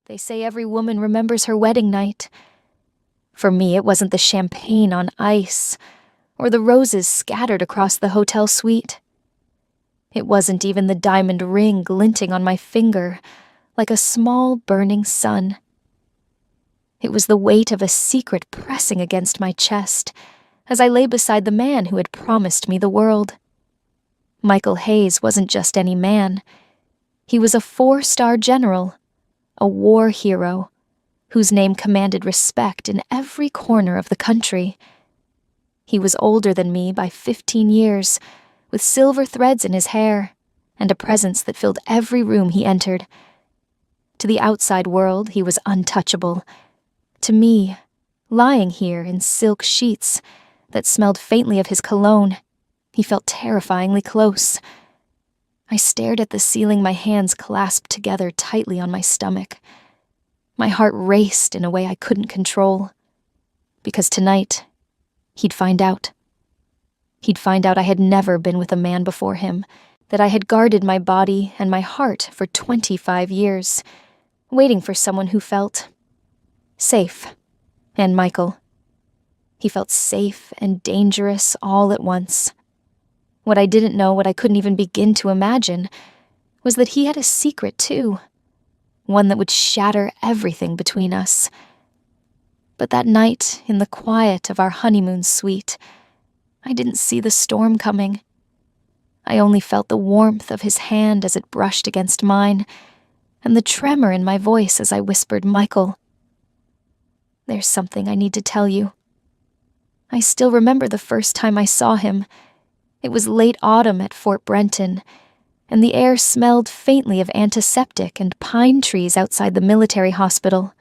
They say every woman remembers her wedding night. For me, it wasn't the champagne on ice, or the roses scattered across the hotel suite. It wasn't even the diamond ring glinting on my finger, like a small burning sun. It was the weight of a secret pressing against my chest, as I lay beside the man who had promised me the world. Michael Hayes wasn't just any man. He was a 4-star general, a war hero, whose name commanded respect in every corner of the country. He was older than me by 15 years, with silver threads in his hair, and a presence that filled every room he entered. To the outside world, he was untouchable. To me, lying here in silk sheets that smelled faintly of his cologne, he felt terrifyingly close. I stared at the ceiling, my hands clasped together tightly on my stomach. My heart raced in a way I couldn't control. Because tonight, he'd find out. He'd find out I had never been with a man before him, that I had guarded my body and my heart for 25 years, waiting for someone who felt safe. And Michael. He felt safe and dangerous all at once. What I didn't know, what I couldn't even begin to imagine, was that he had a secret too, one that would shatter everything between us. But that night, in the quiet of our honeymoon suite, I didn't see the storm coming. I only felt the warmth of his hand as it brushed against mine, and the tremor in my voice as I whispered, "Michael, there's something I need to tell you." I still remember the first time I saw him. It was late autumn at Fort Brenton, and the air smelled faintly of antiseptic and pine trees outside the military hospital.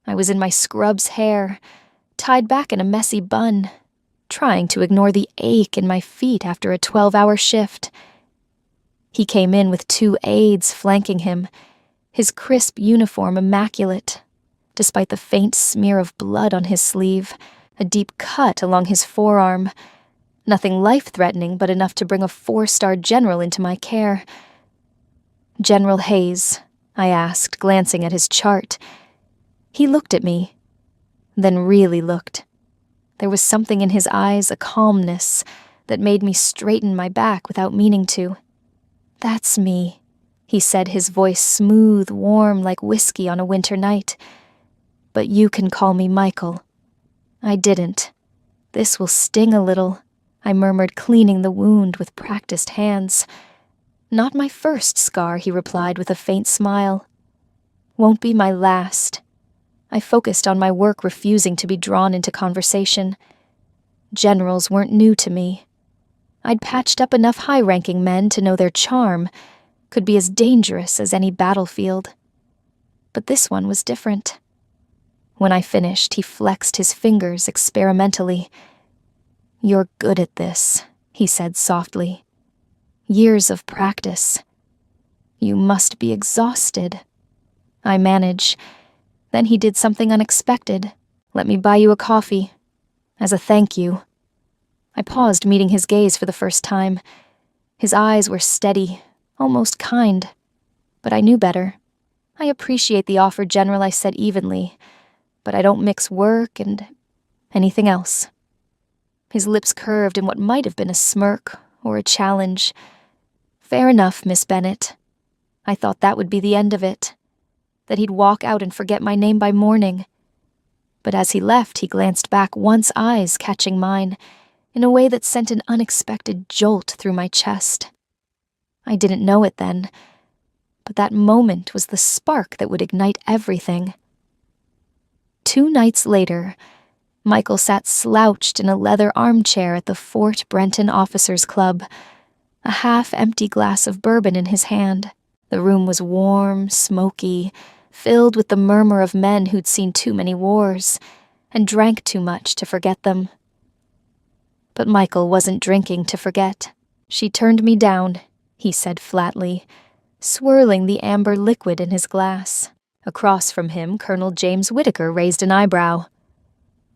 I was in my scrub's hair, tied back in a messy bun, trying to ignore the ache in my feet after a 12-hour shift. He came in with 2 aides flanking him, his crisp uniform immaculate, despite the faint smear of blood on his sleeve, a deep cut along his forearm. Nothing life-threatening, but enough to bring a 4-star general into my care. "General Hayes," I asked, glancing at his chart. He looked at me, then really looked. There was something in his eyes, a calmness, that made me straighten my back without meaning to. "That's me," he said, his voice smooth, warm like whiskey on a winter night. "But you can call me Michael." I didn't. "This will sting a little," I murmured, cleaning the wound with practiced hands. "Not my first scar," he replied with a faint smile. "Won't be my last." I focused on my work, refusing to be drawn into conversation. Generals weren't new to me. I'd patched up enough high-ranking men to know their charm could be as dangerous as any battlefield. But this one was different. When I finished, he flexed his fingers experimentally. "You're good at this," he said softly. "Years of practice. You must be exhausted." I manage. Then he did something unexpected. "Let me buy you a coffee. As a thank you." I paused, meeting his gaze for the first time. His eyes were steady, almost kind. But I knew better. "I appreciate the offer, General," I said evenly. "But I don't mix work and anything else." His lips curved in what might have been a smirk or a challenge. "Fair enough, Miss Bennet." I thought that would be the end of it, that he'd walk out and forget my name by morning. But as he left, he glanced back, once eyes catching mine, in a way that sent an unexpected jolt through my chest. I didn't know it then, but that moment was the spark that would ignite everything. 2 nights later, Michael sat slouched in a leather armchair at the Fort Brenton Officers' Club, a half-empty glass of bourbon in his hand. The room was warm, smoky, filled with the murmur of men who'd seen too many wars and drank too much to forget them. But Michael wasn't drinking to forget. "She turned me down," he said flatly, swirling the amber liquid in his glass. Across from him, Colonel James Whitaker raised an eyebrow.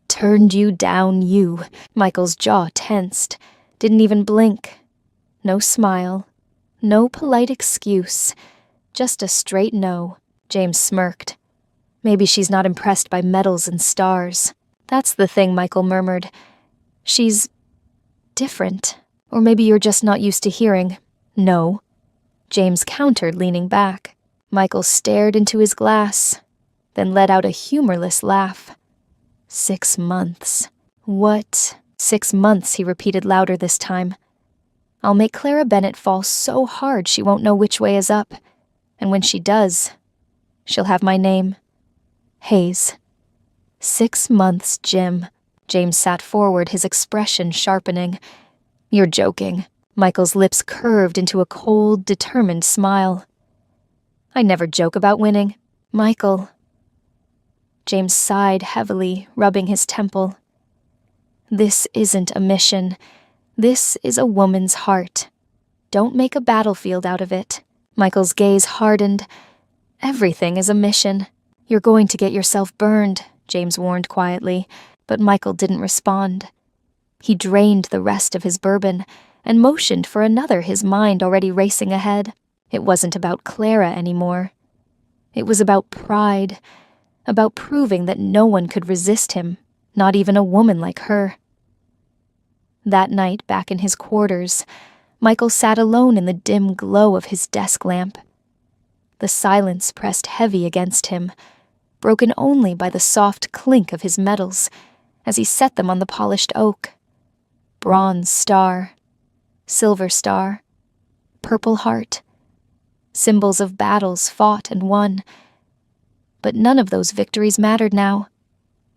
"Turned you down, you." Michael's jaw tensed, didn't even blink. No smile, no polite excuse, just a straight no, James smirked. Maybe she's not impressed by medals and stars. That's the thing, Michael murmured. She's different. Or maybe you're just not used to hearing. No. James countered, leaning back. Michael stared into his glass, then let out a humorless laugh. 6 months. What? 6 months, he repeated louder this time. I'll make Clara Bennett fall so hard she won't know which way is up. And when she does, she'll have my name. Hayes. 6 months, Jim. James sat forward, his expression sharpening. You're joking. Michael's lips curved into a cold, determined smile. I never joke about winning. Michael. James sighed heavily, rubbing his temple. This isn't a mission. This is a woman's heart. Don't make a battlefield out of it. Michael's gaze hardened. Everything is a mission. You're going to get yourself burned, James warned quietly, but Michael didn't respond. He drained the rest of his bourbon and motioned for another, his mind already racing ahead. It wasn't about Clara anymore. It was about pride, about proving that no one could resist him, not even a woman like her. That night, back in his quarters, Michael sat alone in the dim glow of his desk lamp. The silence pressed heavy against him, broken only by the soft clink of his medals as he set them on the polished oak. Bronze star, silver star, purple heart, symbols of battles fought and won. But none of those victories mattered now,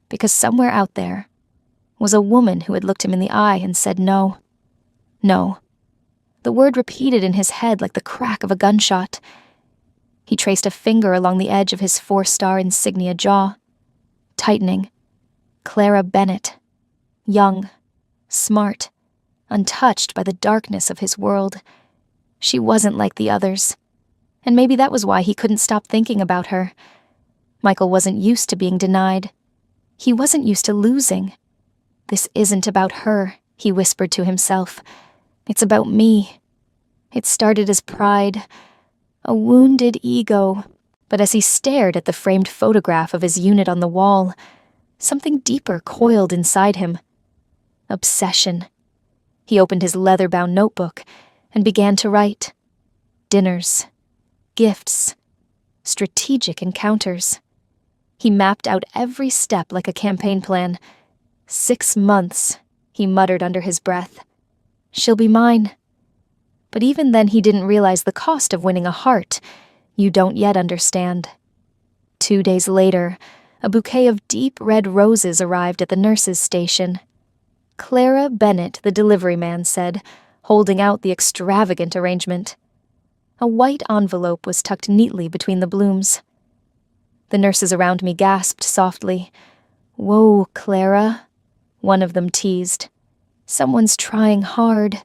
because somewhere out there was a woman who had looked him in the eye and said no. No. The word repeated in his head like the crack of a gunshot. He traced a finger along the edge of his 4-star insignia jaw, tightening. Clara Bennett. Young, smart, untouched by the darkness of his world. She wasn't like the others, and maybe that was why he couldn't stop thinking about her. Michael wasn't used to being denied. He wasn't used to losing. This isn't about her, he whispered to himself. It's about me. It started as pride, a wounded ego, but as he stared at the framed photograph of his unit on the wall, something deeper coiled inside him. Obsession. He opened his leather-bound notebook and began to write. Dinners, gifts, strategic encounters. He mapped out every step like a campaign plan. 6 months, he muttered under his breath. She'll be mine. But even then he didn't realize the cost of winning a heart. You don't yet understand. 2 days later, a bouquet of deep red roses arrived at the nurse's station. Clara Bennett, the delivery man said, holding out the extravagant arrangement. A white envelope was tucked neatly between the blooms. The nurses around me gasped softly. Whoa, Clara, one of them teased. Someone's trying hard.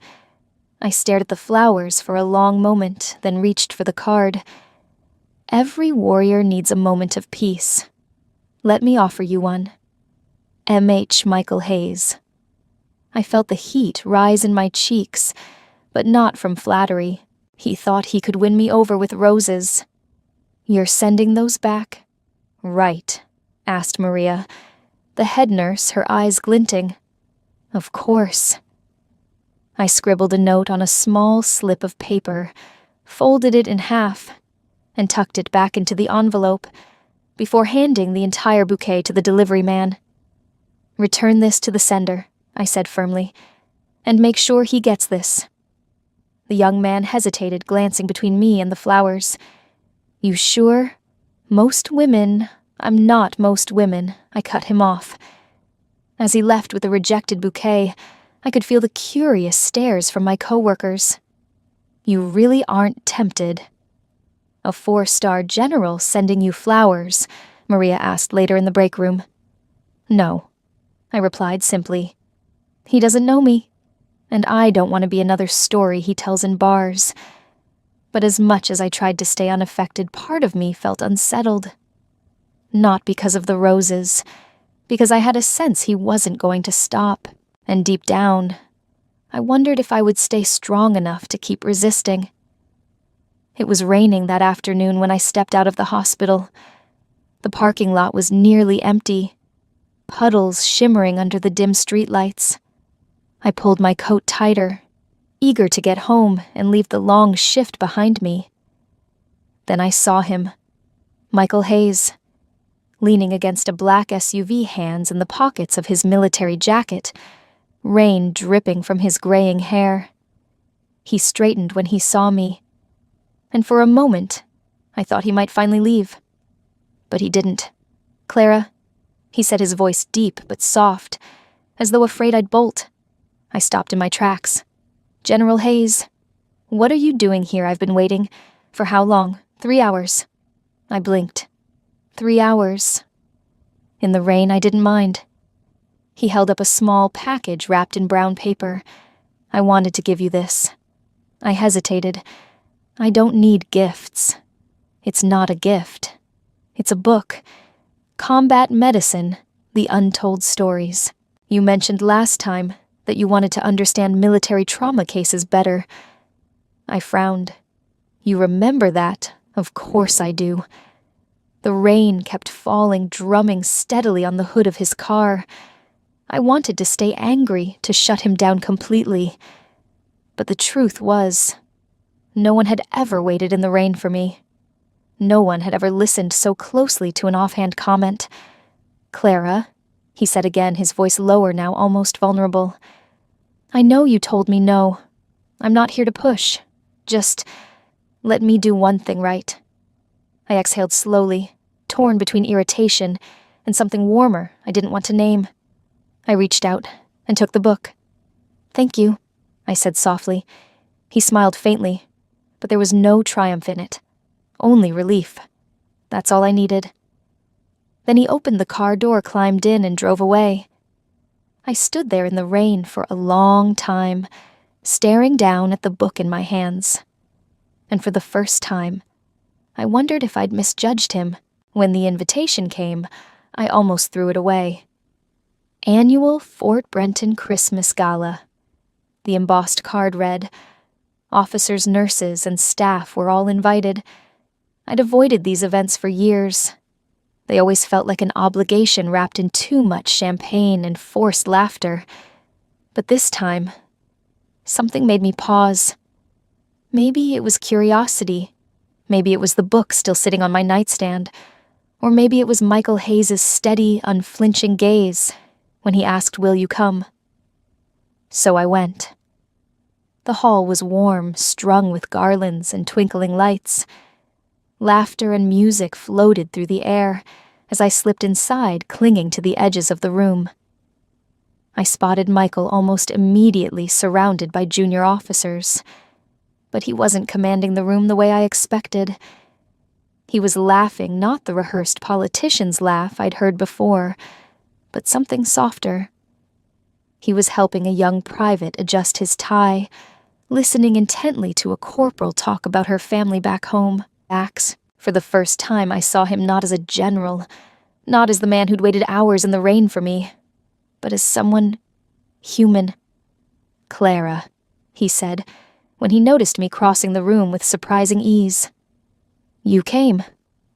I stared at the flowers for a long moment, then reached for the card. Every warrior needs a moment of peace. Let me offer you one. M.H. Michael Hayes. I felt the heat rise in my cheeks, but not from flattery. He thought he could win me over with roses. You're sending those back? Right, asked Maria, the head nurse, her eyes glinting. Of course. I scribbled a note on a small slip of paper, folded it in half, and tucked it back into the envelope before handing the entire bouquet to the delivery man. Return this to the sender, I said firmly, and make sure he gets this. The young man hesitated, glancing between me and the flowers. You sure? Most women. I'm not most women, I cut him off. As he left with the rejected bouquet, I could feel the curious stares from my co-workers. You really aren't tempted. A 4-star general sending you flowers? Maria asked later in the break room. No, I replied simply. He doesn't know me, and I don't want to be another story he tells in bars. But as much as I tried to stay unaffected, part of me felt unsettled. Not because of the roses, because I had a sense he wasn't going to stop, and deep down, I wondered if I would stay strong enough to keep resisting. It was raining that afternoon when I stepped out of the hospital. The parking lot was nearly empty, puddles shimmering under the dim streetlights. I pulled my coat tighter, eager to get home and leave the long shift behind me. Then I saw him, Michael Hayes, leaning against a black SUV, hands in the pockets of his military jacket, rain dripping from his graying hair. He straightened when he saw me, and for a moment, I thought he might finally leave. But he didn't. "Clara," he said, his voice deep but soft, as though afraid I'd bolt. I stopped in my tracks. "General Hayes, what are you doing here? I've been waiting. For how long? 3 hours." I blinked. 3 hours. In the rain, I didn't mind. He held up a small package wrapped in brown paper. "I wanted to give you this." I hesitated. "I don't need gifts." "It's not a gift. It's a book. Combat Medicine, The Untold Stories. You mentioned last time that you wanted to understand military trauma cases better." I frowned. "You remember that? Of course I do." The rain kept falling, drumming steadily on the hood of his car. I wanted to stay angry, to shut him down completely. But the truth was, no one had ever waited in the rain for me. No one had ever listened so closely to an offhand comment. "Clara," he said again, his voice lower now, almost vulnerable. "I know you told me no. I'm not here to push. Just let me do one thing right." I exhaled slowly, torn between irritation and something warmer I didn't want to name. I reached out and took the book. "Thank you," I said softly. He smiled faintly, but there was no triumph in it. Only relief. That's all I needed. Then he opened the car door, climbed in, and drove away. I stood there in the rain for a long time, staring down at the book in my hands. And for the first time, I wondered if I'd misjudged him. When the invitation came, I almost threw it away. Annual Fort Brenton Christmas Gala. The embossed card read, officers, nurses, and staff were all invited. I'd avoided these events for years. They always felt like an obligation wrapped in too much champagne and forced laughter. But this time, something made me pause. Maybe it was curiosity. Maybe it was the book still sitting on my nightstand. Or maybe it was Michael Hayes' steady, unflinching gaze when he asked, "Will you come?" So I went. The hall was warm, strung with garlands and twinkling lights. Laughter and music floated through the air as I slipped inside, clinging to the edges of the room. I spotted Michael almost immediately, surrounded by junior officers. But he wasn't commanding the room the way I expected. He was laughing, not the rehearsed politician's laugh I'd heard before, but something softer. He was helping a young private adjust his tie, listening intently to a corporal talk about her family back home. For the first time, I saw him not as a general, not as the man who'd waited hours in the rain for me, but as someone human. "Clara," he said, when he noticed me crossing the room with surprising ease. "You came.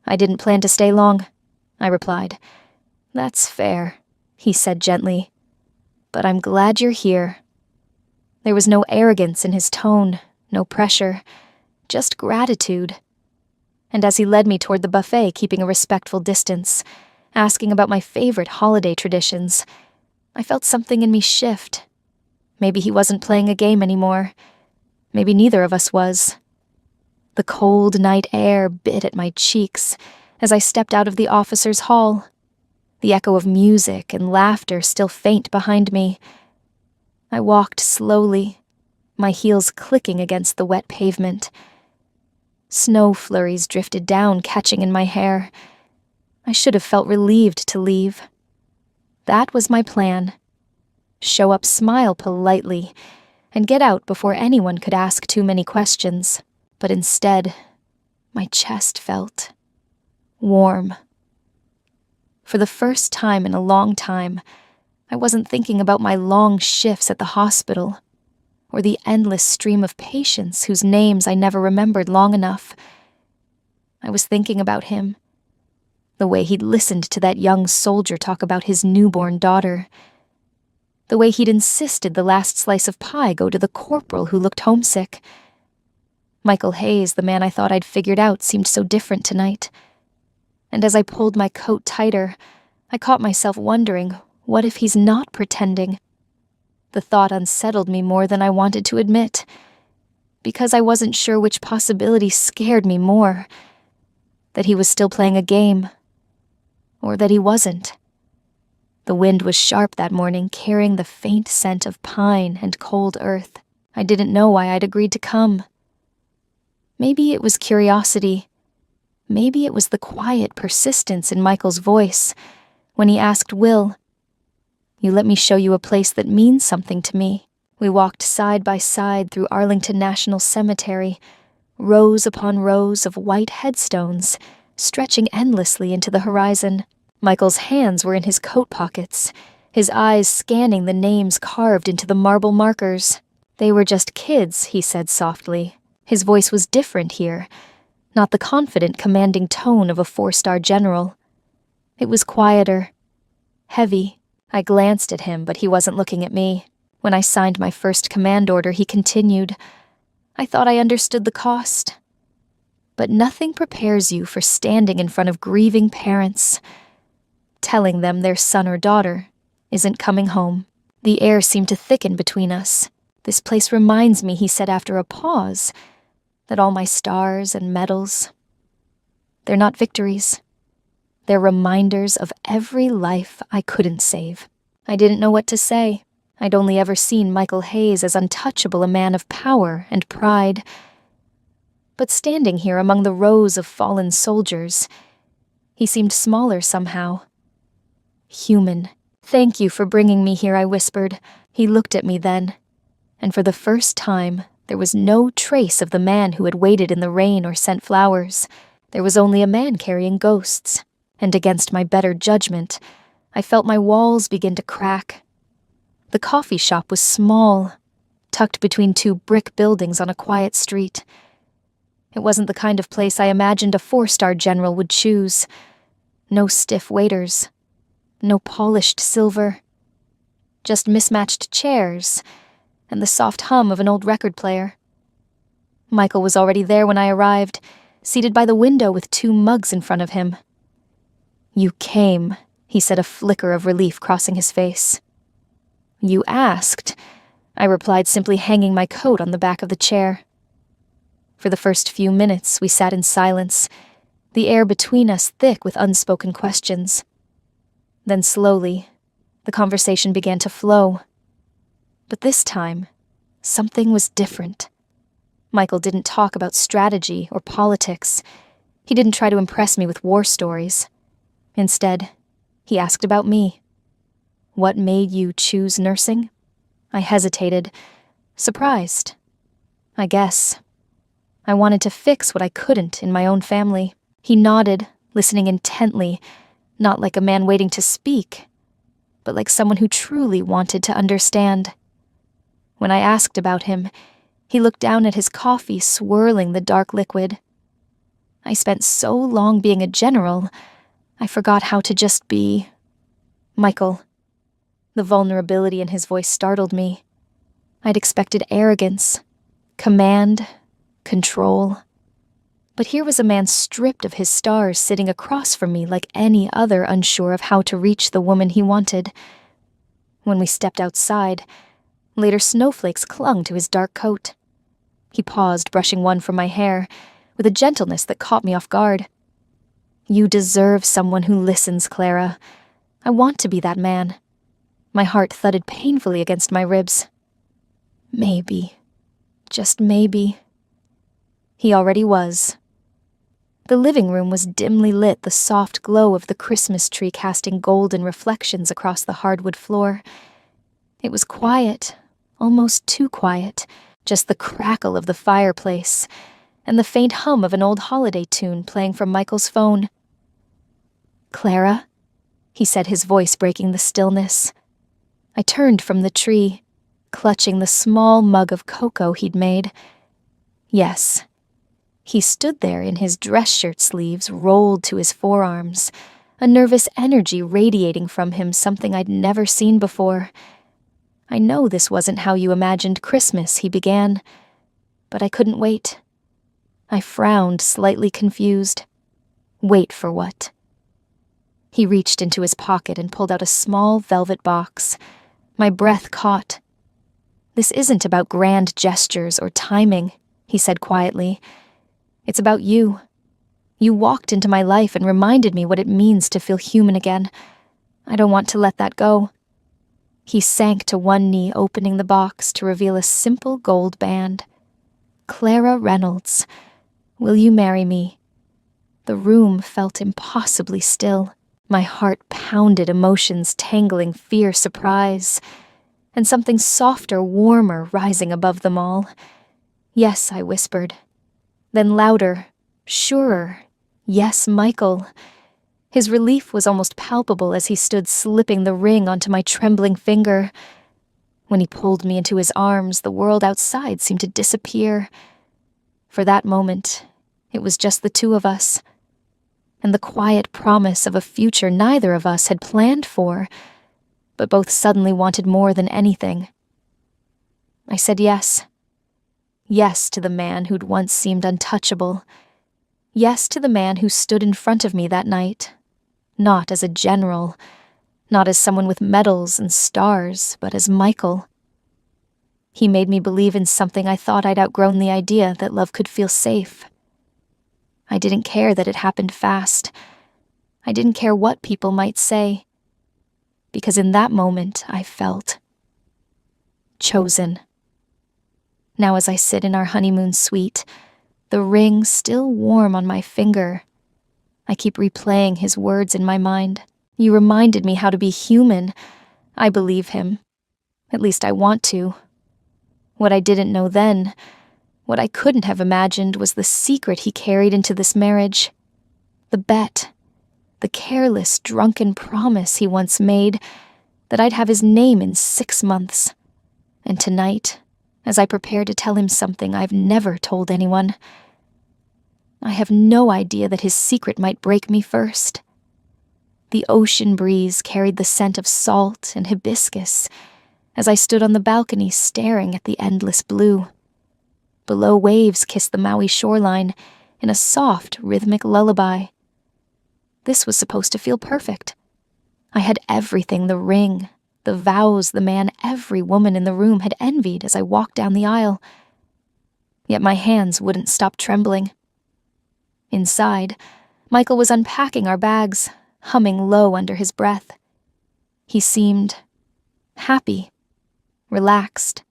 I didn't plan to stay long," I replied. "That's fair," he said gently. "But I'm glad you're here." There was no arrogance in his tone, no pressure, just gratitude. And as he led me toward the buffet, keeping a respectful distance, asking about my favorite holiday traditions, I felt something in me shift. Maybe he wasn't playing a game anymore. Maybe neither of us was. The cold night air bit at my cheeks as I stepped out of the officers' hall, the echo of music and laughter still faint behind me. I walked slowly, my heels clicking against the wet pavement. Snow flurries drifted down, catching in my hair. I should have felt relieved to leave. That was my plan. Show up, smile politely, and get out before anyone could ask too many questions. But instead, my chest felt warm. For the first time in a long time, I wasn't thinking about my long shifts at the hospital, or the endless stream of patients whose names I never remembered long enough. I was thinking about him, the way he'd listened to that young soldier talk about his newborn daughter, the way he'd insisted the last slice of pie go to the corporal who looked homesick. Michael Hayes, the man I thought I'd figured out, seemed so different tonight. And as I pulled my coat tighter, I caught myself wondering, what if he's not pretending? The thought unsettled me more than I wanted to admit, because I wasn't sure which possibility scared me more, that he was still playing a game, or that he wasn't. The wind was sharp that morning, carrying the faint scent of pine and cold earth. I didn't know why I'd agreed to come. Maybe it was curiosity. Maybe it was the quiet persistence in Michael's voice when he asked Will, "You let me show you a place that means something to me." We walked side by side through Arlington National Cemetery, rows upon rows of white headstones stretching endlessly into the horizon. Michael's hands were in his coat pockets, his eyes scanning the names carved into the marble markers. "They were just kids," he said softly. His voice was different here, not the confident, commanding tone of a 4-star general. It was quieter, heavy. I glanced at him, but he wasn't looking at me. When I signed my first command order, he continued, "I thought I understood the cost. But nothing prepares you for standing in front of grieving parents, telling them their son or daughter isn't coming home." The air seemed to thicken between us. "This place reminds me," he said after a pause, "that all my stars and medals, they're not victories. They're reminders of every life I couldn't save." I didn't know what to say. I'd only ever seen Michael Hayes as untouchable, a man of power and pride. But standing here among the rows of fallen soldiers, he seemed smaller somehow. Human. "Thank you for bringing me here," I whispered. He looked at me then, and for the first time, there was no trace of the man who had waited in the rain or sent flowers. There was only a man carrying ghosts, and against my better judgment, I felt my walls begin to crack. The coffee shop was small, tucked between 2 brick buildings on a quiet street. It wasn't the kind of place I imagined a 4-star general would choose. No stiff waiters, no polished silver, just mismatched chairs and the soft hum of an old record player. Michael was already there when I arrived, seated by the window with 2 mugs in front of him. "You came," he said, a flicker of relief crossing his face. "You asked," I replied, simply hanging my coat on the back of the chair. For the first few minutes, we sat in silence, the air between us thick with unspoken questions. Then slowly, the conversation began to flow. But this time, something was different. Michael didn't talk about strategy or politics. He didn't try to impress me with war stories. Instead, he asked about me. "What made you choose nursing?" I hesitated, surprised. I guess. I wanted to fix what I couldn't in my own family. He nodded, listening intently, not like a man waiting to speak, but like someone who truly wanted to understand. When I asked about him, he looked down at his coffee, swirling the dark liquid. I spent so long being a general, I forgot how to just be Michael. The vulnerability in his voice startled me. I'd expected arrogance, command, control. But here was a man stripped of his stars sitting across from me like any other, unsure of how to reach the woman he wanted. When we stepped outside, later snowflakes clung to his dark coat. He paused, brushing one from my hair, with a gentleness that caught me off guard. "You deserve someone who listens, Clara. I want to be that man." My heart thudded painfully against my ribs. Maybe. Just maybe. He already was. The living room was dimly lit, the soft glow of the Christmas tree casting golden reflections across the hardwood floor. It was quiet, almost too quiet, just the crackle of the fireplace, and the faint hum of an old holiday tune playing from Michael's phone. "Clara?" he said, his voice breaking the stillness. I turned from the tree, clutching the small mug of cocoa he'd made. Yes, he stood there in his dress shirt sleeves rolled to his forearms, a nervous energy radiating from him, something I'd never seen before. "I know this wasn't how you imagined Christmas," he began, but I couldn't wait. I frowned, slightly confused. Wait for what? He reached into his pocket and pulled out a small velvet box. My breath caught. "This isn't about grand gestures or timing," he said quietly. "It's about you. You walked into my life and reminded me what it means to feel human again. I don't want to let that go." He sank to one knee, opening the box to reveal a simple gold band. "Clara Reynolds, will you marry me?" The room felt impossibly still. My heart pounded, emotions tangling, fear, surprise, and something softer, warmer, rising above them all. "Yes," I whispered. Then louder, surer, "Yes, Michael." His relief was almost palpable as he stood slipping the ring onto my trembling finger. When he pulled me into his arms, the world outside seemed to disappear. For that moment, it was just the two of us, and the quiet promise of a future neither of us had planned for, but both suddenly wanted more than anything. I said yes. Yes to the man who'd once seemed untouchable. Yes to the man who stood in front of me that night, not as a general, not as someone with medals and stars, but as Michael. He made me believe in something I thought I'd outgrown, the idea that love could feel safe. I didn't care that it happened fast. I didn't care what people might say, because in that moment I felt chosen. Now as I sit in our honeymoon suite, the ring still warm on my finger, I keep replaying his words in my mind. "You reminded me how to be human." I believe him. At least I want to. What I didn't know then, what I couldn't have imagined, was the secret he carried into this marriage. The bet, the careless, drunken promise he once made that I'd have his name in 6 months. And tonight, as I prepare to tell him something I've never told anyone, I have no idea that his secret might break me first. The ocean breeze carried the scent of salt and hibiscus as I stood on the balcony staring at the endless blue. Below, waves kissed the Maui shoreline in a soft, rhythmic lullaby. This was supposed to feel perfect. I had everything: the ring, the vows, the man every woman in the room had envied as I walked down the aisle. Yet my hands wouldn't stop trembling. Inside, Michael was unpacking our bags, humming low under his breath. He seemed happy, relaxed.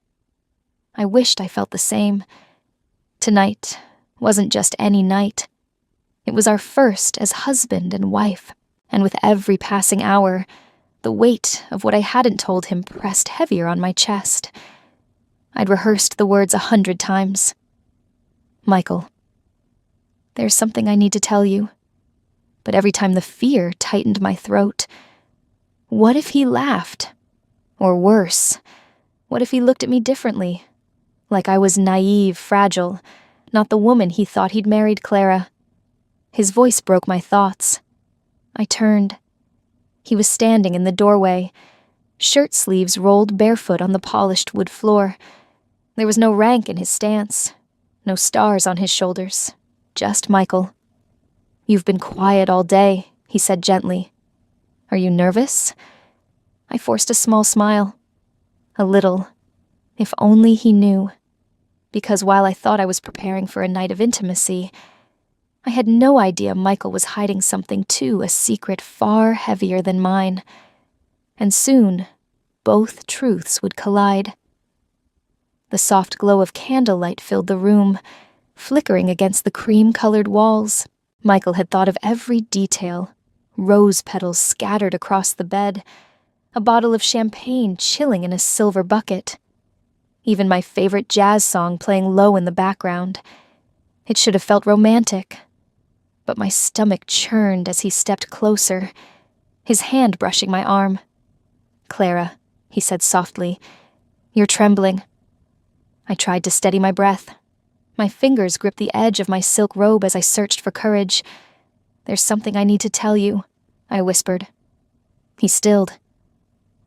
I wished I felt the same. Tonight wasn't just any night. It was our first as husband and wife, and with every passing hour, the weight of what I hadn't told him pressed heavier on my chest. I'd rehearsed the words 100 times. "Michael, there's something I need to tell you." But every time the fear tightened my throat. What if he laughed? Or worse, what if he looked at me differently? Like I was naive, fragile, not the woman he thought he'd married Clara. His voice broke my thoughts. I turned. He was standing in the doorway, shirt sleeves rolled barefoot on the polished wood floor. There was no rank in his stance, no stars on his shoulders, just Michael. "You've been quiet all day," he said gently. "Are you nervous?" I forced a small smile. A little. If only he knew. Because while I thought I was preparing for a night of intimacy, I had no idea Michael was hiding something too, a secret far heavier than mine. And soon, both truths would collide. The soft glow of candlelight filled the room, flickering against the cream-colored walls. Michael had thought of every detail: rose petals scattered across the bed, a bottle of champagne chilling in a silver bucket, even my favorite jazz song playing low in the background. It should have felt romantic, but my stomach churned as he stepped closer, his hand brushing my arm. "Clara," he said softly, You're trembling." I tried to steady my breath. My fingers gripped the edge of my silk robe as I searched for courage. "There's something I need to tell you," I whispered. He stilled.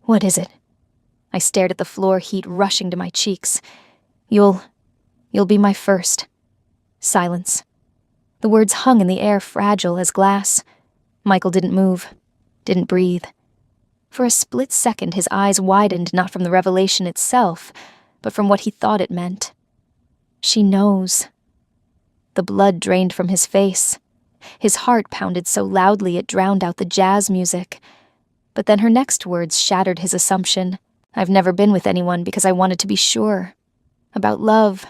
"What is it?" I stared at the floor, heat rushing to my cheeks. You'll be my first." Silence. The words hung in the air, fragile as glass. Michael didn't move, didn't breathe. For a split second, his eyes widened, not from the revelation itself, but from what he thought it meant. She knows. The blood drained from his face. His heart pounded so loudly it drowned out the jazz music. But then her next words shattered his assumption. "I've never been with anyone because I wanted to be sure. About love.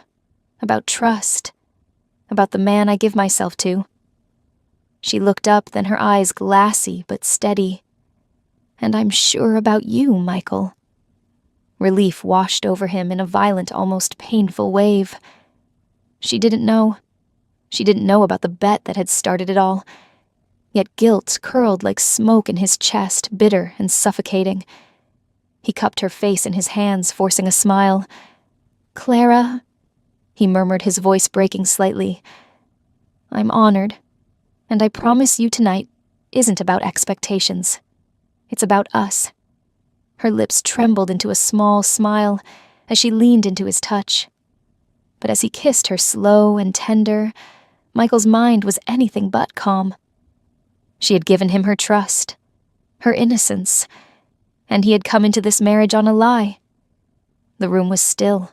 About trust. About the man I give myself to." She looked up, then her eyes glassy but steady. "And I'm sure about you, Michael." Relief washed over him in a violent, almost painful wave. She didn't know. She didn't know about the bet that had started it all. Yet guilt curled like smoke in his chest, bitter and suffocating. He cupped her face in his hands, forcing a smile. "Clara," he murmured, his voice breaking slightly. "I'm honored, and I promise you tonight isn't about expectations. It's about us." Her lips trembled into a small smile as she leaned into his touch. But as he kissed her slow and tender, Michael's mind was anything but calm. She had given him her trust, her innocence, and he had come into this marriage on a lie. The room was still.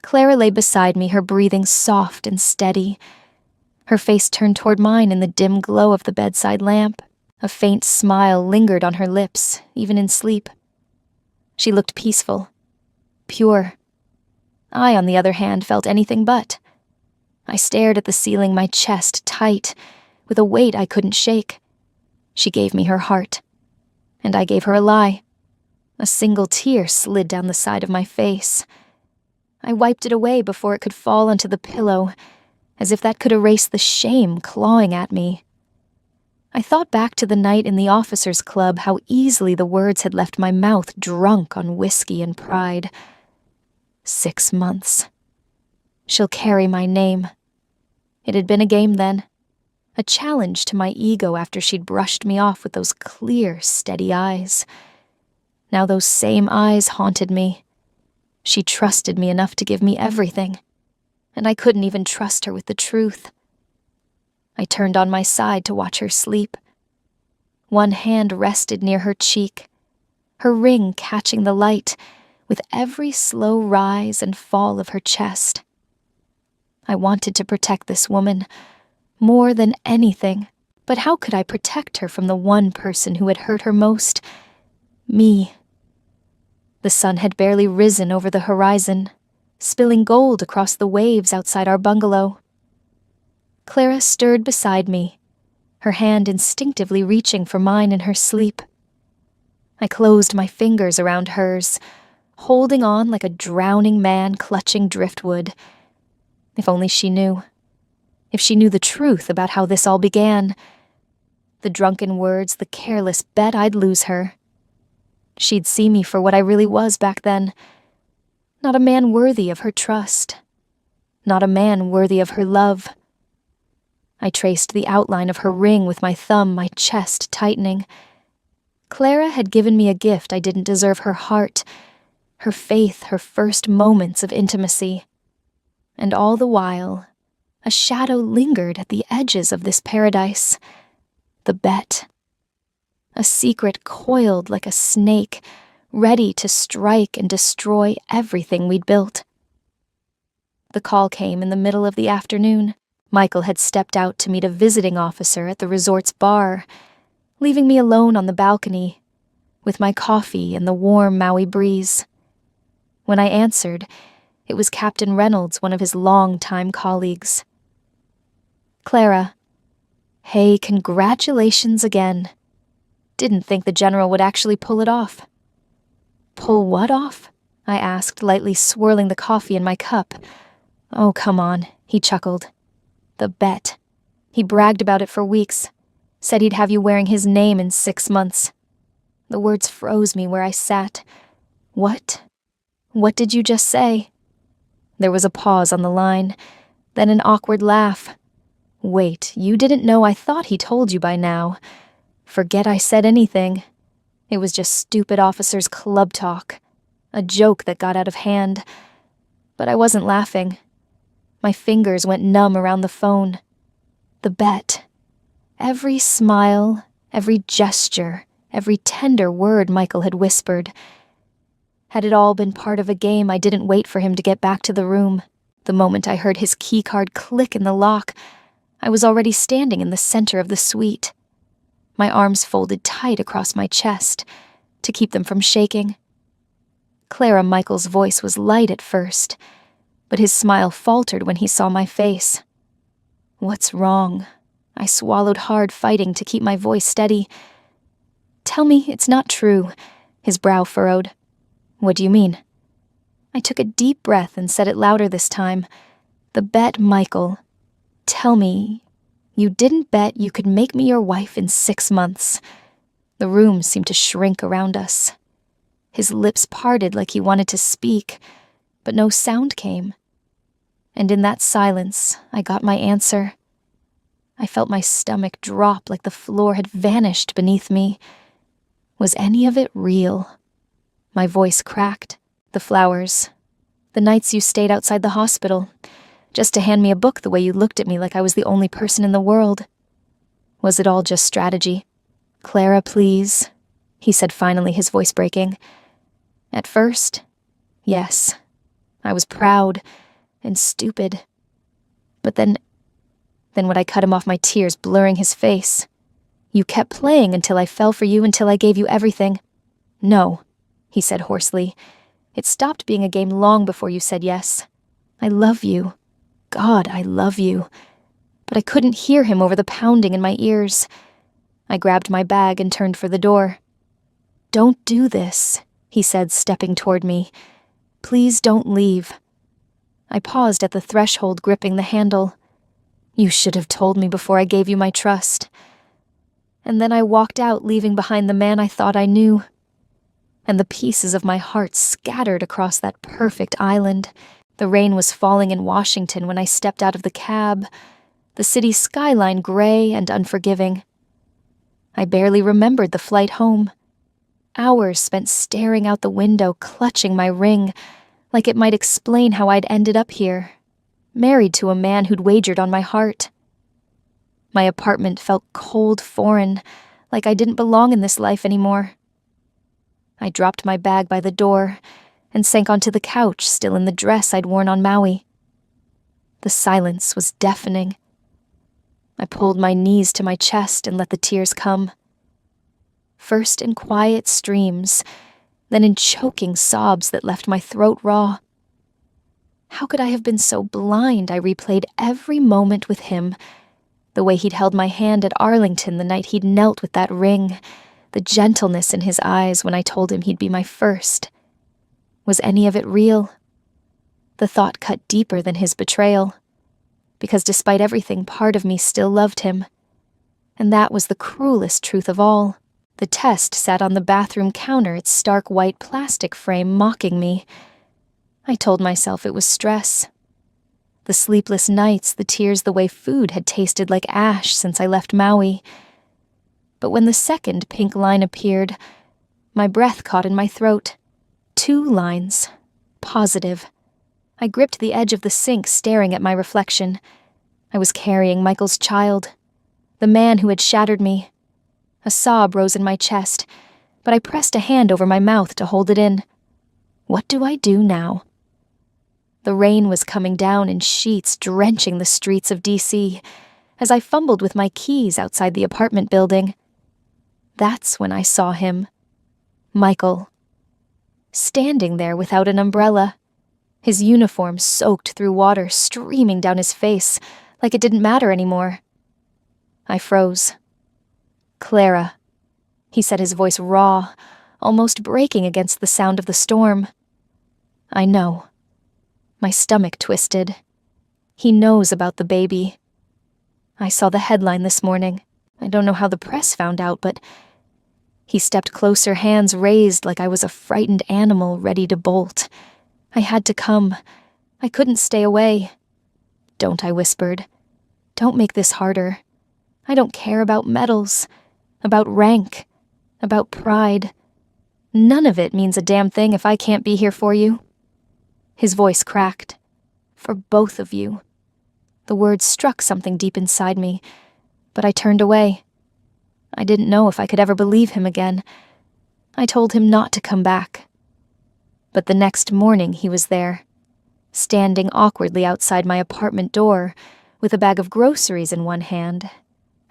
Clara lay beside me, her breathing soft and steady. Her face turned toward mine in the dim glow of the bedside lamp. A faint smile lingered on her lips, even in sleep. She looked peaceful, pure. I, on the other hand, felt anything but. I stared at the ceiling, my chest tight, with a weight I couldn't shake. She gave me her heart, and I gave her a lie. A single tear slid down the side of my face. I wiped it away before it could fall onto the pillow, as if that could erase the shame clawing at me. I thought back to the night in the officers' club, how easily the words had left my mouth drunk on whiskey and pride. 6 months. She'll carry my name. It had been a game then, a challenge to my ego after she'd brushed me off with those clear, steady eyes. Now those same eyes haunted me. She trusted me enough to give me everything, and I couldn't even trust her with the truth. I turned on my side to watch her sleep. One hand rested near her cheek, her ring catching the light with every slow rise and fall of her chest. I wanted to protect this woman more than anything, but how could I protect her from the one person who had hurt her most? Me. The sun had barely risen over the horizon, spilling gold across the waves outside our bungalow. Clara stirred beside me, her hand instinctively reaching for mine in her sleep. I closed my fingers around hers, holding on like a drowning man clutching driftwood. If only she knew. If she knew the truth about how this all began. The drunken words, the careless bet I'd lose her. She'd see me for what I really was back then. Not a man worthy of her trust. Not a man worthy of her love. I traced the outline of her ring with my thumb, my chest tightening. Clara had given me a gift I didn't deserve: her heart, her faith, her first moments of intimacy. And all the while, a shadow lingered at the edges of this paradise. The bet. A secret coiled like a snake, ready to strike and destroy everything we'd built. The call came in the middle of the afternoon. Michael had stepped out to meet a visiting officer at the resort's bar, leaving me alone on the balcony, with my coffee and the warm Maui breeze. When I answered, it was Captain Reynolds, one of his long-time colleagues. "Clara, hey, congratulations again. Didn't think the General would actually pull it off." "Pull what off?" I asked, lightly swirling the coffee in my cup. "Oh, come on," he chuckled. "The bet. He bragged about it for weeks. Said he'd have you wearing his name in 6 months. The words froze me where I sat. What? What did you just say?" There was a pause on the line, then an awkward laugh. "Wait, you didn't know I thought he told you by now. Forget I said anything. It was just stupid officers' club talk. A joke that got out of hand. But I wasn't laughing. My fingers went numb around the phone. The bet. Every smile, every gesture, every tender word Michael had whispered. Had it all been part of a game, I didn't wait for him to get back to the room. The moment I heard his keycard click in the lock, I was already standing in the center of the suite. My arms folded tight across my chest to keep them from shaking. Clara Michael's voice was light at first, but his smile faltered when he saw my face. "What's wrong?" I swallowed hard, fighting to keep my voice steady. "Tell me it's not true," his brow furrowed. "What do you mean?" I took a deep breath and said it louder this time. "The bet, Michael. Tell me, you didn't bet you could make me your wife in 6 months." The room seemed to shrink around us. His lips parted like he wanted to speak, but no sound came. And in that silence, I got my answer. I felt my stomach drop like the floor had vanished beneath me. Was any of it real? My voice cracked. "The flowers. The nights you stayed outside the hospital, just to hand me a book the way you looked at me like I was the only person in the world. Was it all just strategy?" "Clara, please," he said finally, his voice breaking. "At first, yes. I was proud and stupid. But then when I cut him off, my tears blurring his face. You kept playing until I fell for you, until I gave you everything." "No," he said hoarsely. "It stopped being a game long before you said yes. I love you. God, I love you." But I couldn't hear him over the pounding in my ears. I grabbed my bag and turned for the door. "Don't do this," he said, stepping toward me. "Please don't leave." I paused at the threshold, gripping the handle. "You should have told me before I gave you my trust." And then I walked out, leaving behind the man I thought I knew. And the pieces of my heart scattered across that perfect island. The rain was falling in Washington when I stepped out of the cab, the city's skyline gray and unforgiving. I barely remembered the flight home. Hours spent staring out the window, clutching my ring, like it might explain how I'd ended up here, married to a man who'd wagered on my heart. My apartment felt cold, foreign, like I didn't belong in this life anymore. I dropped my bag by the door and sank onto the couch, still in the dress I'd worn on Maui. The silence was deafening. I pulled my knees to my chest and let the tears come. First in quiet streams, then in choking sobs that left my throat raw. How could I have been so blind? I replayed every moment with him, the way he'd held my hand at Arlington the night he'd knelt with that ring, the gentleness in his eyes when I told him he'd be my first. Was any of it real? The thought cut deeper than his betrayal, because despite everything, part of me still loved him. And that was the cruelest truth of all. The test sat on the bathroom counter, its stark white plastic frame mocking me. I told myself it was stress. The sleepless nights, the tears, the way food had tasted like ash since I left Maui. But when the second pink line appeared, my breath caught in my throat. 2 lines. Positive. I gripped the edge of the sink, staring at my reflection. I was carrying Michael's child, the man who had shattered me. A sob rose in my chest, but I pressed a hand over my mouth to hold it in. What do I do now? The rain was coming down in sheets, drenching the streets of D.C., as I fumbled with my keys outside the apartment building. That's when I saw him. Michael. Standing there without an umbrella, his uniform soaked through water, streaming down his face, like it didn't matter anymore. I froze. "Clara," he said, his voice raw, almost breaking against the sound of the storm. "I know." My stomach twisted. He knows about the baby. I saw the headline this morning. I don't know how the press found out, but... He stepped closer, hands raised like I was a frightened animal ready to bolt. I had to come. I couldn't stay away. Don't, I whispered. Don't make this harder. I don't care about medals, about rank, about pride. None of it means a damn thing if I can't be here for you. His voice cracked. For both of you. The words struck something deep inside me, but I turned away. I didn't know if I could ever believe him again. I told him not to come back. But the next morning he was there, standing awkwardly outside my apartment door, with a bag of groceries in one hand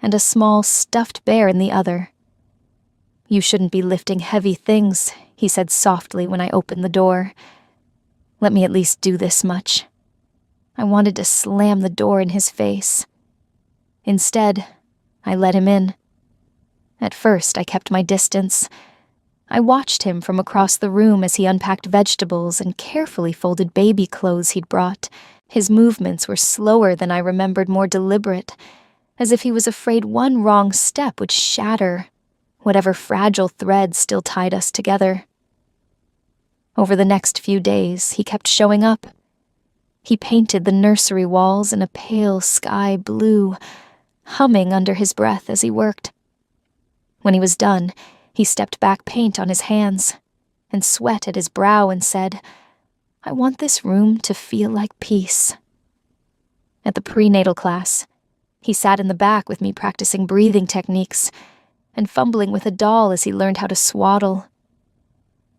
and a small stuffed bear in the other. You shouldn't be lifting heavy things, he said softly when I opened the door. Let me at least do this much. I wanted to slam the door in his face. Instead, I let him in. At first, I kept my distance. I watched him from across the room as he unpacked vegetables and carefully folded baby clothes he'd brought. His movements were slower than I remembered, more deliberate, as if he was afraid one wrong step would shatter whatever fragile thread still tied us together. Over the next few days, he kept showing up. He painted the nursery walls in a pale sky blue, humming under his breath as he worked. When he was done, he stepped back paint on his hands and sweat at his brow and said, I want this room to feel like peace. At the prenatal class, he sat in the back with me practicing breathing techniques and fumbling with a doll as he learned how to swaddle.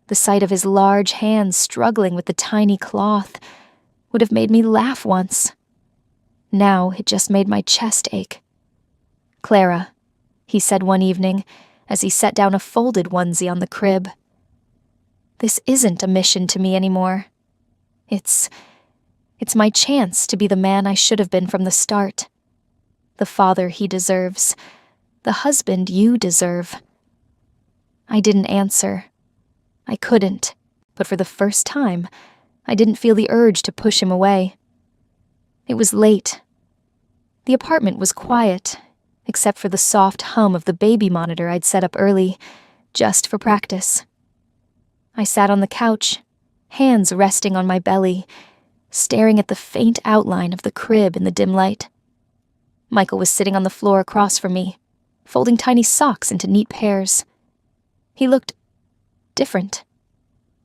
The sight of his large hands struggling with the tiny cloth would have made me laugh once. Now it just made my chest ache. Clara, he said one evening as he set down a folded onesie on the crib. This isn't a mission to me anymore. It's my chance to be the man I should have been from the start. The father he deserves. The husband you deserve. I didn't answer. I couldn't, but for the first time, I didn't feel the urge to push him away. It was late. The apartment was quiet, except for the soft hum of the baby monitor I'd set up early, just for practice. I sat on the couch, hands resting on my belly, staring at the faint outline of the crib in the dim light. Michael was sitting on the floor across from me, folding tiny socks into neat pairs. He looked different.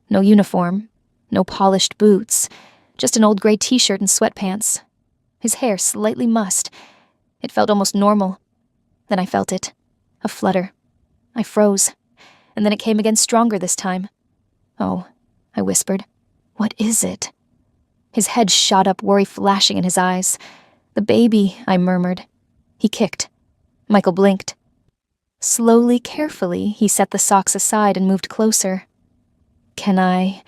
No uniform. No polished boots, just an old gray t-shirt and sweatpants. His hair slightly mussed. It felt almost normal. Then I felt it. A flutter. I froze. And then it came again stronger this time. Oh, I whispered. What is it? His head shot up, worry flashing in his eyes. The baby, I murmured. He kicked. Michael blinked. Slowly, carefully, he set the socks aside and moved closer. Can I...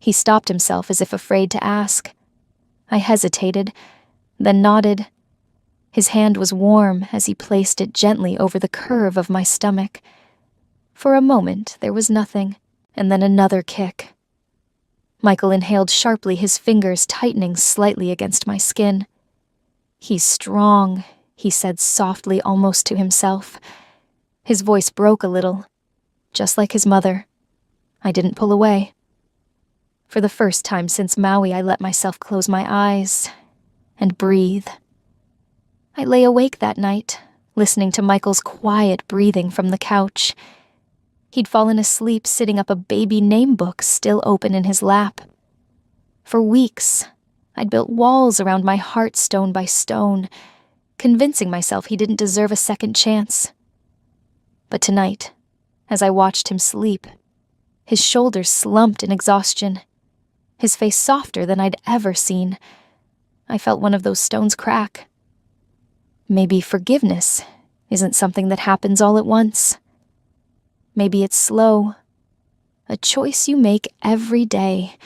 He stopped himself as if afraid to ask. I hesitated, then nodded. His hand was warm as he placed it gently over the curve of my stomach. For a moment there was nothing, and then another kick. Michael inhaled sharply, his fingers tightening slightly against my skin. He's strong, he said softly, almost to himself. His voice broke a little, just like his mother. I didn't pull away. For the first time since Maui, I let myself close my eyes and breathe. I lay awake that night, listening to Michael's quiet breathing from the couch. He'd fallen asleep sitting up a baby name book still open in his lap. For weeks, I'd built walls around my heart stone by stone, convincing myself he didn't deserve a second chance. But tonight, as I watched him sleep, his shoulders slumped in exhaustion, his face softer than I'd ever seen, I felt one of those stones crack. Maybe forgiveness isn't something that happens all at once. Maybe it's slow, a choice you make every day,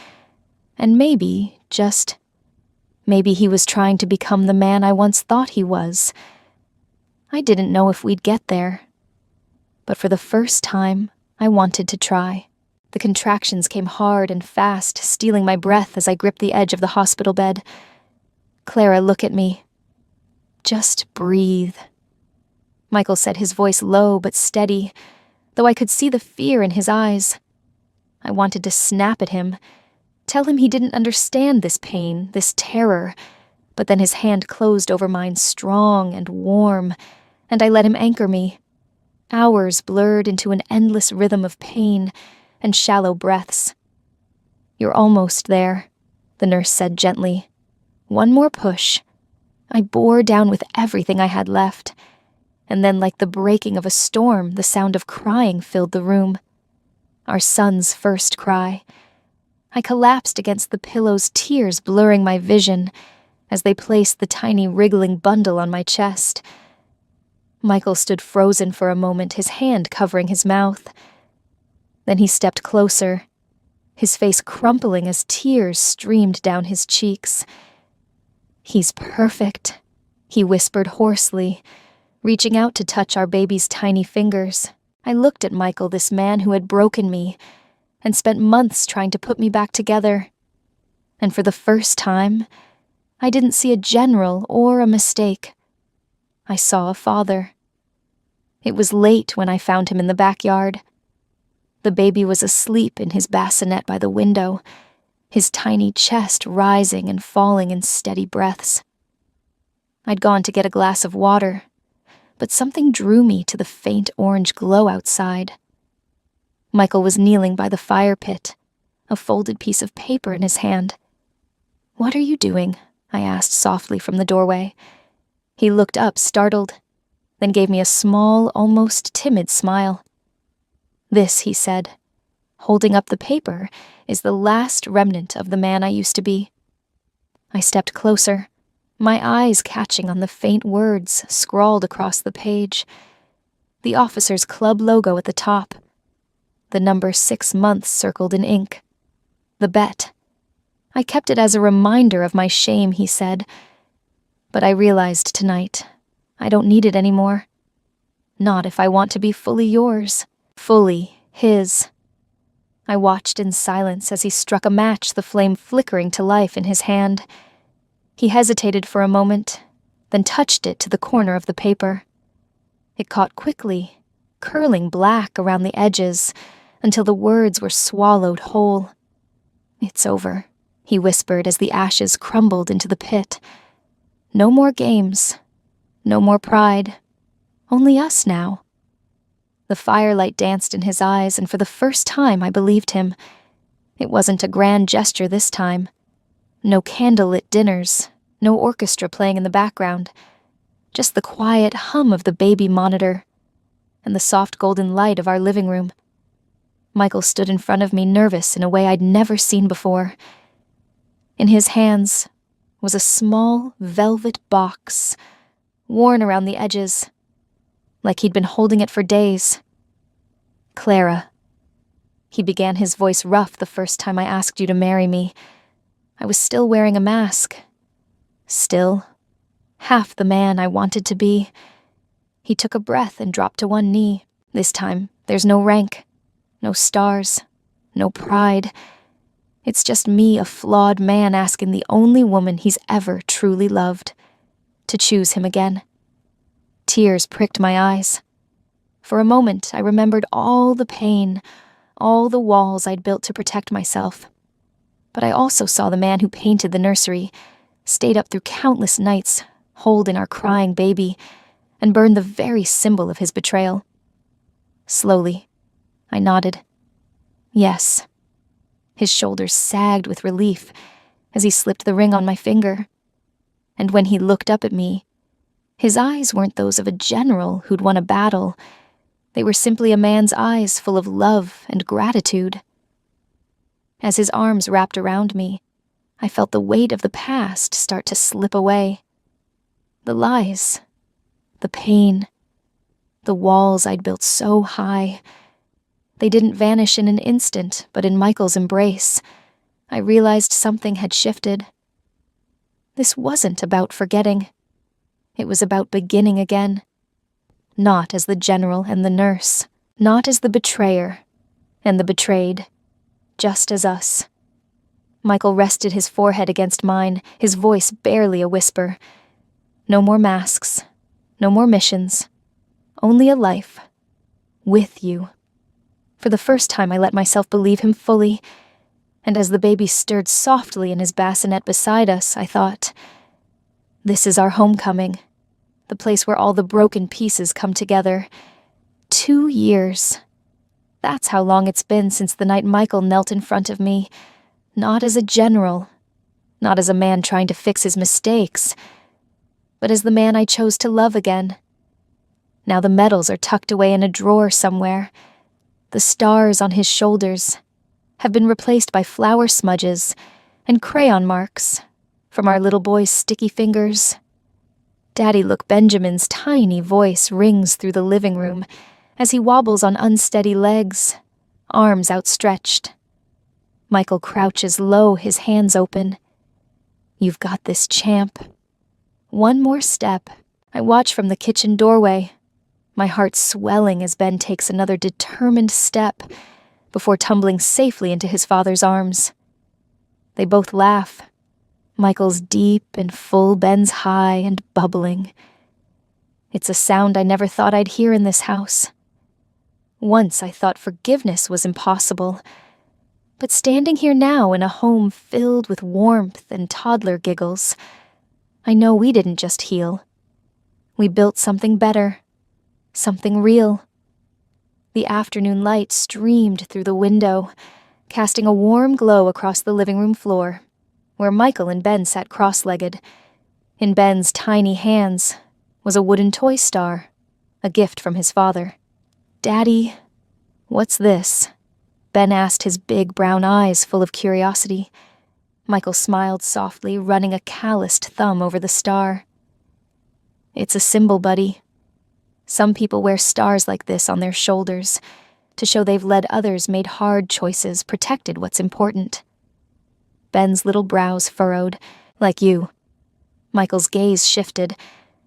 and maybe, just, maybe he was trying to become the man I once thought he was. I didn't know if we'd get there, but for the first time, I wanted to try. The contractions came hard and fast, stealing my breath as I gripped the edge of the hospital bed. Clara, look at me. Just breathe. Michael said, his voice low but steady, though I could see the fear in his eyes. I wanted to snap at him, Tell him he didn't understand this pain, this terror, but then his hand closed over mine strong and warm, and I let him anchor me. Hours blurred into an endless rhythm of pain and shallow breaths. "You're almost there," the nurse said gently. "One more push." I bore down with everything I had left, and then like the breaking of a storm, the sound of crying filled the room. Our son's first cry. I collapsed against the pillows, tears blurring my vision as they placed the tiny wriggling bundle on my chest. Michael stood frozen for a moment, his hand covering his mouth. Then he stepped closer, his face crumpling as tears streamed down his cheeks. "He's perfect," he whispered hoarsely, reaching out to touch our baby's tiny fingers. I looked at Michael, this man who had broken me and spent months trying to put me back together. And for the first time, I didn't see a general or a mistake. I saw a father. It was late when I found him in the backyard. The baby was asleep in his bassinet by the window, his tiny chest rising and falling in steady breaths. I'd gone to get a glass of water, but something drew me to the faint orange glow outside. Michael was kneeling by the fire pit, a folded piece of paper in his hand. "What are you doing?" I asked softly from the doorway. He looked up, startled, then gave me a small, almost timid smile. "This," he said, holding up the paper, "is the last remnant of the man I used to be." I stepped closer, my eyes catching on the faint words scrawled across the page. The officers' club logo at the top. The number 6 months circled in ink. The bet. I kept it as a reminder of my shame, he said. But I realized tonight, I don't need it anymore. Not if I want to be fully yours, fully his. I watched in silence as he struck a match, the flame flickering to life in his hand. He hesitated for a moment, then touched it to the corner of the paper. It caught quickly, curling black around the edges, until the words were swallowed whole. "It's over," he whispered as the ashes crumbled into the pit. "No more games, no more pride, only us now." The firelight danced in his eyes, and for the first time I believed him. It wasn't a grand gesture this time. No candlelit dinners, no orchestra playing in the background. Just the quiet hum of the baby monitor and the soft golden light of our living room. Michael stood in front of me, nervous in a way I'd never seen before. In his hands was a small velvet box, worn around the edges, like he'd been holding it for days. "Clara," he began, his voice rough the first time I asked you to marry me. I was still wearing a mask. Still, half the man I wanted to be. He took a breath and dropped to one knee. This time, there's no rank, no stars, no pride. It's just me, a flawed man, asking the only woman he's ever truly loved to choose him again. Tears pricked my eyes. For a moment, I remembered all the pain, all the walls I'd built to protect myself. But I also saw the man who painted the nursery, stayed up through countless nights, holding our crying baby, and burned the very symbol of his betrayal. Slowly, I nodded. Yes. His shoulders sagged with relief as he slipped the ring on my finger. And when he looked up at me, his eyes weren't those of a general who'd won a battle. They were simply a man's eyes full of love and gratitude. As his arms wrapped around me, I felt the weight of the past start to slip away. The lies, the pain, the walls I'd built so high. They didn't vanish in an instant, but in Michael's embrace, I realized something had shifted. This wasn't about forgetting. It was about beginning again. Not as the general and the nurse, not as the betrayer and the betrayed, just as us. Michael rested his forehead against mine, his voice barely a whisper. No more masks, no more missions, only a life. With you. For the first time I let myself believe him fully. And as the baby stirred softly in his bassinet beside us, I thought, this is our homecoming, the place where all the broken pieces come together. 2 years. That's how long it's been since the night Michael knelt in front of me, not as a general, not as a man trying to fix his mistakes, but as the man I chose to love again. Now the medals are tucked away in a drawer somewhere. The stars on his shoulders have been replaced by flower smudges and crayon marks from our little boy's sticky fingers. Daddy Look Benjamin's tiny voice rings through the living room as he wobbles on unsteady legs, arms outstretched. Michael crouches low, his hands open. You've got this, champ. One more step. I watch from the kitchen doorway, my heart swelling as Ben takes another determined step before tumbling safely into his father's arms. They both laugh. Michael's deep and full, Ben's high and bubbling. It's a sound I never thought I'd hear in this house. Once I thought forgiveness was impossible, but standing here now in a home filled with warmth and toddler giggles, I know we didn't just heal. We built something better, something real. The afternoon light streamed through the window, casting a warm glow across the living room floor, where Michael and Ben sat cross-legged. In Ben's tiny hands was a wooden toy star, a gift from his father. Daddy, what's this? Ben asked, his big brown eyes full of curiosity. Michael smiled softly, running a calloused thumb over the star. It's a symbol, buddy. Some people wear stars like this on their shoulders to show they've led others, made hard choices, protected what's important. Ben's little brows furrowed, like you. Michael's gaze shifted,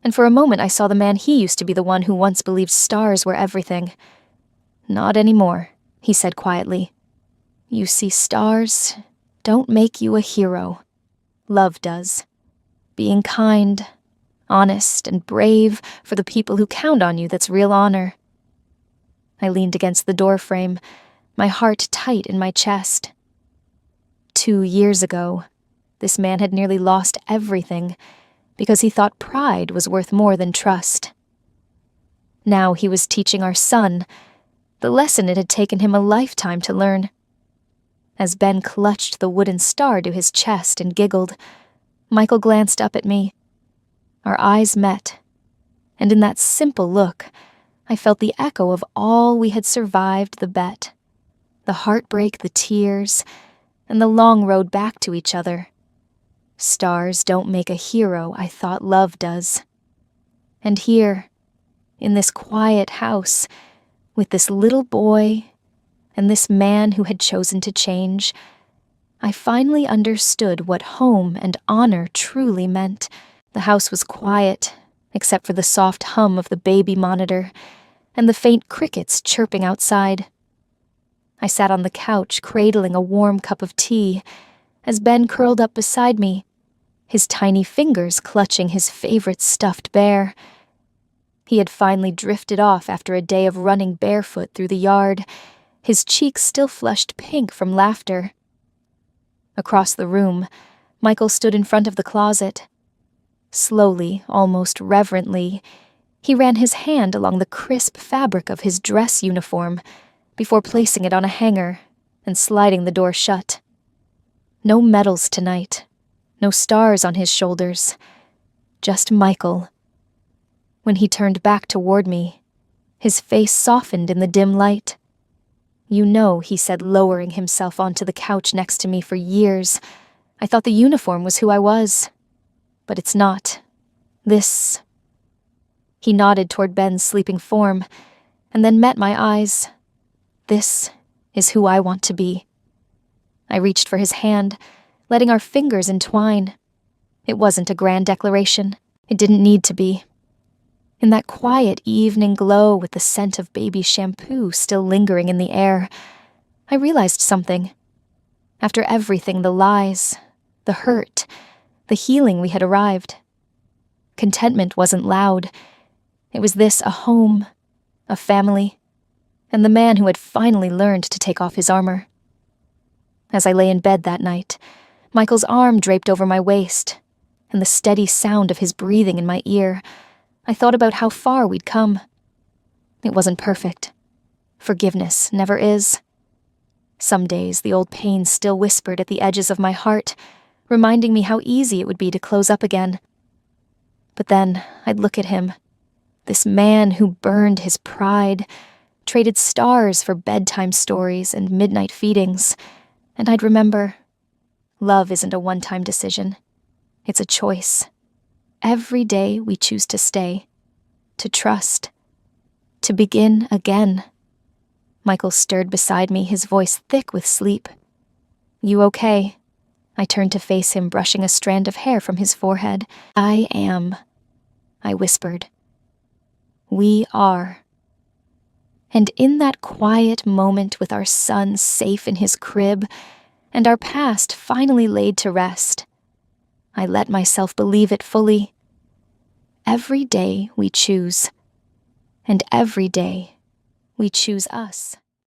and for a moment I saw the man he used to be, the one who once believed stars were everything. Not anymore, he said quietly. You see, stars don't make you a hero. Love does. Being kind, honest, and brave for the people who count on you, that's real honor. I leaned against the doorframe, my heart tight in my chest. 2 years ago, this man had nearly lost everything because he thought pride was worth more than trust. Now he was teaching our son the lesson it had taken him a lifetime to learn. As Ben clutched the wooden star to his chest and giggled, Michael glanced up at me. Our eyes met, and in that simple look, I felt the echo of all we had survived the bet, the heartbreak, the tears, and the long road back to each other. Stars don't make a hero, I thought love does. And here, in this quiet house, with this little boy and this man who had chosen to change, I finally understood what home and honor truly meant. The house was quiet, except for the soft hum of the baby monitor and the faint crickets chirping outside. I sat on the couch, cradling a warm cup of tea, as Ben curled up beside me, his tiny fingers clutching his favorite stuffed bear. He had finally drifted off after a day of running barefoot through the yard, his cheeks still flushed pink from laughter. Across the room, Michael stood in front of the closet. Slowly, almost reverently, he ran his hand along the crisp fabric of his dress uniform before placing it on a hanger and sliding the door shut. No medals tonight, no stars on his shoulders, just Michael. When he turned back toward me, his face softened in the dim light. You know, he said, lowering himself onto the couch next to me, for years I thought the uniform was who I was. But it's not. This... He nodded toward Ben's sleeping form, and then met my eyes. This is who I want to be. I reached for his hand, letting our fingers entwine. It wasn't a grand declaration. It didn't need to be. In that quiet evening glow, with the scent of baby shampoo still lingering in the air, I realized something. After everything, the lies, the hurt, the healing, we had arrived. Contentment wasn't loud. It was this, a home, a family, and the man who had finally learned to take off his armor. As I lay in bed that night, Michael's arm draped over my waist, and the steady sound of his breathing in my ear, I thought about how far we'd come. It wasn't perfect. Forgiveness never is. Some days the old pain still whispered at the edges of my heart, reminding me how easy it would be to close up again. But then I'd look at him, this man who burned his pride, traded stars for bedtime stories and midnight feedings, and I'd remember, love isn't a one-time decision. It's a choice. Every day we choose to stay, to trust, to begin again. Michael stirred beside me, his voice thick with sleep. "You okay?" I turned to face him, brushing a strand of hair from his forehead. "I am," I whispered. "We are." And in that quiet moment, with our son safe in his crib and our past finally laid to rest, I let myself believe it fully. Every day we choose, and every day we choose us.